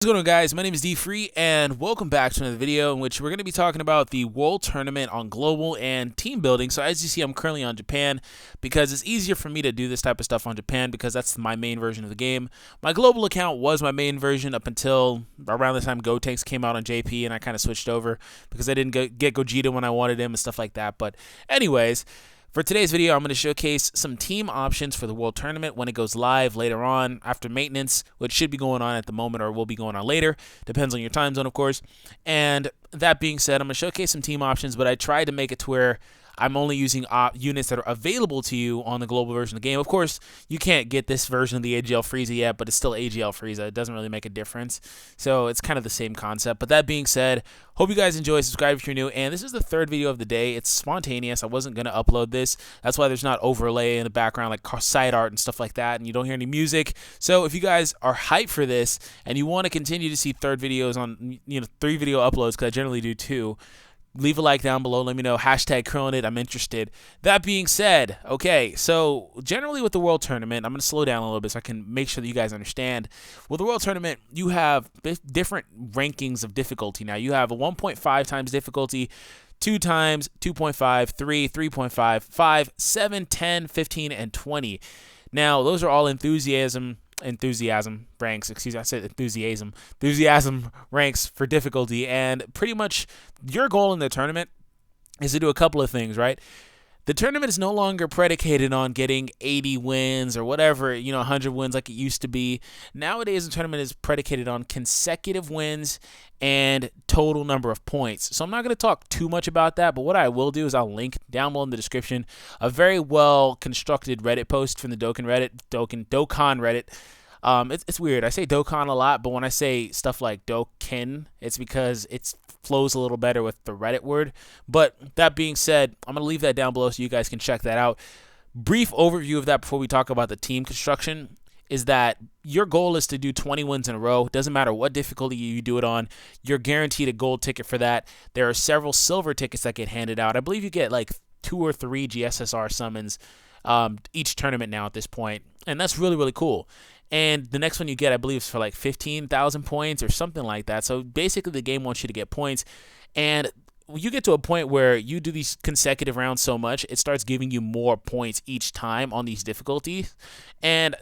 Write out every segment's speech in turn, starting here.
What's going on, guys? My name is DFree, and welcome back to another video in which we're going to be talking about the World Tournament on global and team building. So as you see, I'm currently on Japan because it's easier for me to do this type of stuff on Japan because that's my main version of the game. My global account was my main version up until around the time Gotenks came out on JP, and I kind of switched over because I didn't get Gogeta when I wanted him and stuff like that. But anyways, for today's video, I'm going to showcase some team options for the World Tournament when it goes live later on after maintenance, which should be going on at the moment or will be going on later. Depends on your time zone, of course. And that being said, I'm going to showcase some team options, but I tried to make it to where I'm only using units that are available to you on the global version of the game. Of course, you can't get this version of the AGL Frieza yet, but it's still AGL Frieza. It doesn't really make a difference. So it's kind of the same concept. But that being said, hope you guys enjoy. Subscribe if you're new. And this is the third video of the day. It's spontaneous. I wasn't going to upload this. That's why there's not overlay in the background like side art and stuff like that. And you don't hear any music. So if you guys are hyped for this and you want to continue to see third videos on, 3 video uploads, because I generally do 2, leave a like down below. Let me know. Hashtag Krillin it. I'm interested. That being said, okay, so generally with the World Tournament, I'm going to slow down a little bit so I can make sure that you guys understand. With the World Tournament, you have different rankings of difficulty. Now, you have a 1.5 times difficulty, 2 times, 2.5, 3, 3.5, 5, 7, 10, 15, and 20. Now, those are all enthusiasm ranks, I said enthusiasm ranks for difficulty, and pretty much your goal in the tournament is to do a couple of things, right? The tournament is no longer predicated on getting 80 wins or whatever, 100 wins like it used to be. Nowadays, the tournament is predicated on consecutive wins and total number of points. So I'm not going to talk too much about that, but what I will do is I'll link down below in the description a very well constructed Reddit post from the Dokkan Reddit. It's weird. I say Dokkan a lot, but when I say stuff like Dokkan, it's because it flows a little better with the Reddit word. But that being said, I'm going to leave that down below so you guys can check that out. Brief overview of that before we talk about the team construction is that your goal is to do 20 wins in a row. Doesn't matter what difficulty you do it on. You're guaranteed a gold ticket for that. There are several silver tickets that get handed out. I believe you get like 2 or 3 GSSR summons each tournament now at this point. And that's really, really cool. And the next one you get, I believe, is for like 15,000 points or something like that. So basically, the game wants you to get points. And you get to a point where you do these consecutive rounds so much, it starts giving you more points each time on these difficulties. And,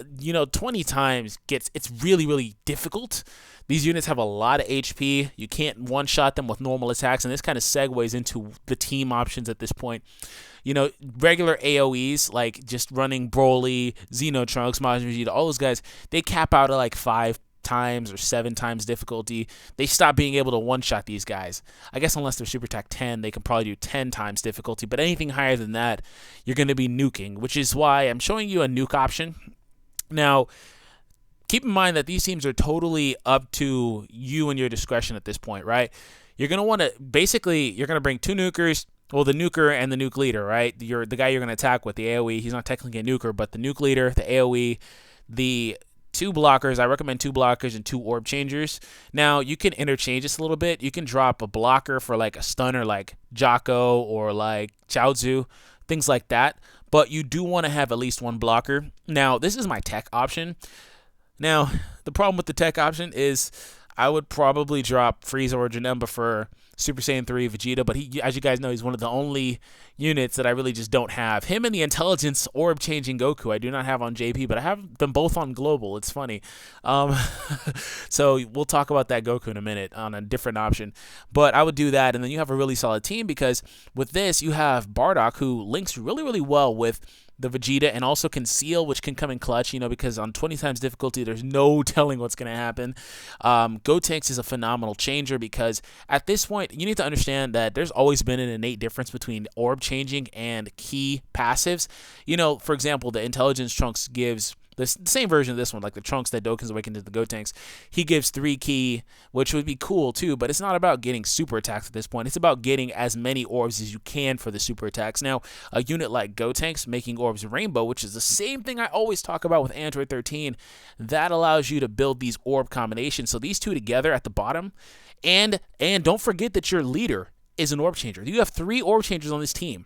20 times it's really, really difficult. These units have a lot of HP. You can't one-shot them with normal attacks. And this kind of segues into the team options at this point. Regular AoEs, like just running Broly, Xenotrunks, Majin Vegeta, all those guys, they cap out at like 5 times or 7 times difficulty. They stop being able to one-shot these guys. I guess unless they're Super Attack 10, they can probably do 10 times difficulty. But anything higher than that, you're going to be nuking, which is why I'm showing you a nuke option. Now, keep in mind that these teams are totally up to you and your discretion at this point, right? You're going to want to, basically, you're going to bring 2 nukers. Well, the nuker and the nuke leader, right? The guy you're going to attack with the AoE. He's not technically a nuker, but the nuke leader, the AoE, the 2 blockers. I recommend 2 blockers and 2 orb changers. Now, you can interchange this a little bit. You can drop a blocker for like a stunner like Jocko or like Chaozu, things like that. But you do want to have at least 1 blocker. Now, this is my tech option. Now, the problem with the tech option is I would probably drop Frieza or Janemba for Super Saiyan 3 Vegeta, but he, as you guys know, he's one of the only units that I really just don't have. Him and the Intelligence Orb Changing Goku I do not have on JP, but I have them both on Global. It's funny. So we'll talk about that Goku in a minute on a different option. But I would do that, and then you have a really solid team because with this, you have Bardock, who links really, really well with the Vegeta and also Conceal, which can come in clutch, because on 20 times difficulty, there's no telling what's going to happen. Gotenks is a phenomenal changer because at this point, you need to understand that there's always been an innate difference between orb changing and key passives. For example, the Intelligence Trunks gives the same version of this one, like the Trunks that Dokkan's awakened to the Gotenks. He gives 3 key, which would be cool too, but it's not about getting super attacks at this point. It's about getting as many orbs as you can for the super attacks. Now, a unit like Gotenks making orbs rainbow, which is the same thing I always talk about with Android 13, that allows you to build these orb combinations. So these 2 together at the bottom, and don't forget that your leader is an orb changer. You have 3 orb changers on this team.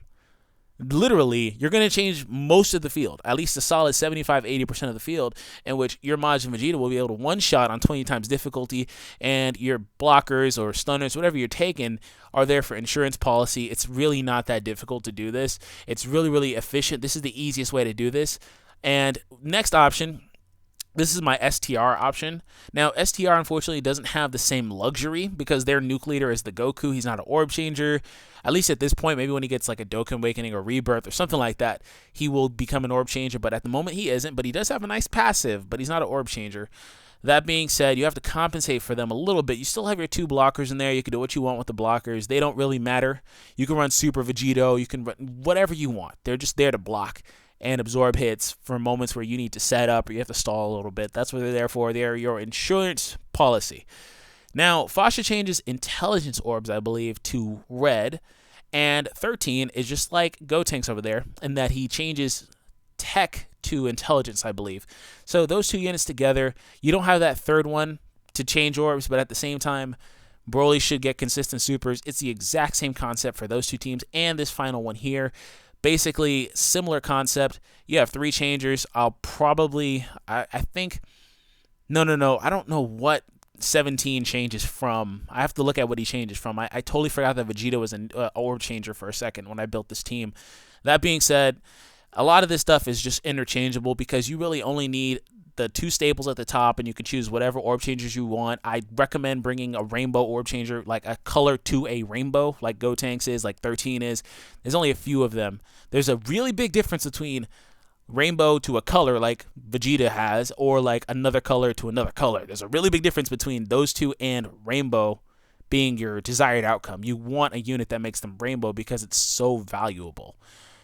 literally, you're going to change most of the field, at least a solid 75-80% of the field, in which your Majin Vegeta will be able to one-shot on 20 times difficulty, and your blockers or stunners, whatever you're taking, are there for insurance policy. It's really not that difficult to do this. It's really, really efficient. This is the easiest way to do this. And next option, this is my STR option. Now, STR unfortunately doesn't have the same luxury because their nuke leader is the Goku. He's not an orb changer. At least at this point, maybe when he gets like a Dokkan Awakening or Rebirth or something like that, he will become an orb changer. But at the moment, he isn't. But he does have a nice passive, but he's not an orb changer. That being said, you have to compensate for them a little bit. You still have your 2 blockers in there. You can do what you want with the blockers. They don't really matter. You can run Super Vegito. You can run whatever you want. They're just there to block and absorb hits for moments where you need to set up or you have to stall a little bit. That's what they're there for. They're your insurance policy. Now, Fasha changes intelligence orbs, I believe, to red, and 13 is just like Gotenks over there in that he changes tech to intelligence, I believe. So those 2 units together, you don't have that third one to change orbs, but at the same time, Broly should get consistent supers. It's the exact same concept for those 2 teams and this final one here. Basically, similar concept. You have 3 changers. I think, no. I don't know what 17 changes from. I have to look at what he changes from. I totally forgot that Vegeta was an orb changer for a second when I built this team. That being said, a lot of this stuff is just interchangeable because you really only need the 2 staples at the top, and you can choose whatever orb changers you want. I recommend bringing a rainbow orb changer, like a color to a rainbow, like Gotenks is, like 13 is. There's only a few of them. There's a really big difference between rainbow to a color like Vegeta has, or like another color to another color. There's a really big difference between those 2 and rainbow being your desired outcome. You want a unit that makes them rainbow because it's so valuable,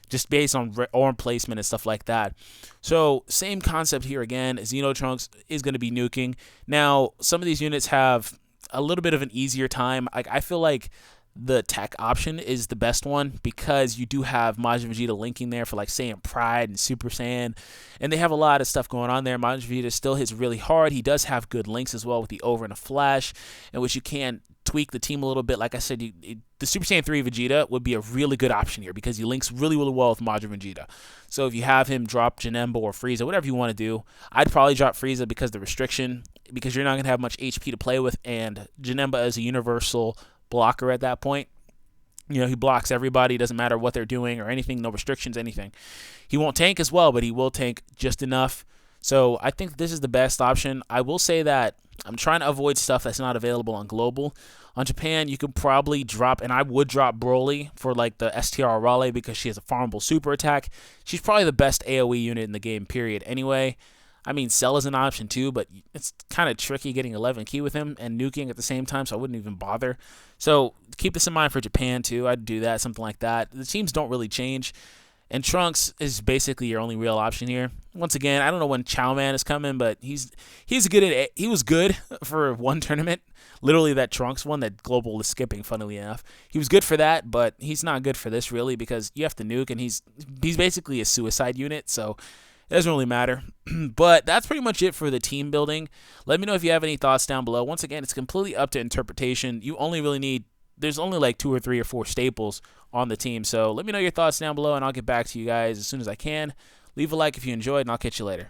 just based on orb placement and stuff like that. So same concept here again. Xenotrunks is going to be nuking. Now, some of these units have a little bit of an easier time. I feel like the tech option is the best one because you do have Majin Vegeta linking there for like Saiyan Pride and Super Saiyan, and they have a lot of stuff going on there. Majin Vegeta still hits really hard. He does have good links as well with the over and a flash, in which you can tweak the team a little bit. Like I said, the Super Saiyan 3 Vegeta would be a really good option here because he links really, really well with Majin Vegeta. So if you have him drop Janemba or Frieza, whatever you want to do, I'd probably drop Frieza because the restriction, because you're not going to have much HP to play with, and Janemba is a universal blocker at that point. You know, he blocks everybody, doesn't matter what they're doing or anything, no restrictions, anything. He won't tank as well, but he will tank just enough. So I think this is the best option. I will say that I'm trying to avoid stuff that's not available on global. On Japan, you could probably drop, and I would drop Broly for like the STR Raleigh because she has a farmable super attack. She's probably the best AoE unit in the game, period. Anyway, I mean, Cell is an option too, but it's kind of tricky getting 11 key with him and nuking at the same time, so I wouldn't even bother. So keep this in mind for Japan too. I'd do that, something like that. The teams don't really change, and Trunks is basically your only real option here. Once again, I don't know when Chowman is coming, but he was good for one tournament. Literally that Trunks one that Global is skipping, funnily enough. He was good for that, but he's not good for this really because you have to nuke, and he's basically a suicide unit, so it doesn't really matter. But that's pretty much it for the team building. Let me know if you have any thoughts down below. Once again, it's completely up to interpretation. You only really need, there's only like 2 or 3 or 4 staples on the team. So let me know your thoughts down below, and I'll get back to you guys as soon as I can. Leave a like if you enjoyed, and I'll catch you later.